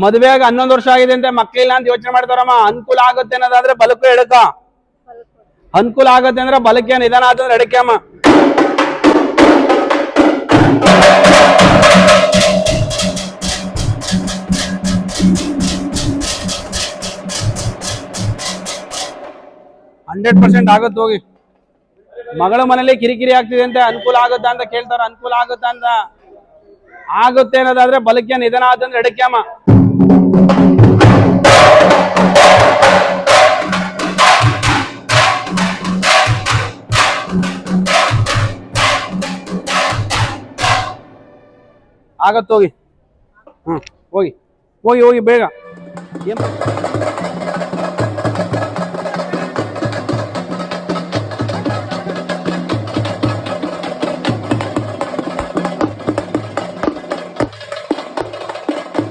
ಮದುವೆಯಾಗ 11 ವರ್ಷ ಆಗಿದೆ ಅಂತೆ, ಮಕ್ಳಿಲ್ಲ ಅಂತ ಯೋಚನೆ ಮಾಡ್ತಾರಮ್ಮ. ಅನುಕೂಲ ಆಗುತ್ತೆ ಅನ್ನೋದಾದ್ರೆ ಬಲಕ್ಕೂ ಎಡಕ. ಅನುಕೂಲ ಆಗತ್ತೆ ಅಂದ್ರೆ ಬಲಕ್ಕೆ, ನಿಧಾನ ಆತಂದ್ರೆ ಎಡಕ್ಕೆ ಅಮ್ಮ. ಹಂಡ್ರೆಡ್ ಪರ್ಸೆಂಟ್ ಆಗತ್ತೆ ಹೋಗಿ. ಮಗಳ ಮನೇಲಿ ಕಿರಿಕಿರಿ ಆಗ್ತಿದೆ ಅಂತೆ, ಅನುಕೂಲ ಆಗುತ್ತಾ ಅಂತ ಕೇಳ್ತಾರ. ಅನುಕೂಲ ಆಗುತ್ತಾ ಅಂತ ಆಗುತ್ತೆ ಅನ್ನೋದಾದ್ರೆ ಬಲಕ್ಕೆ, ನಿಧಾನ ಆತಂದ್ರೆ ಎಡಕ್ಕೆ ಅಮ್ಮ. ಆಗತ್ತೆ ಹೋಗಿ. ಹೋಗಿ ಹೋಗಿ ಹೋಗಿ ಬೇಗ.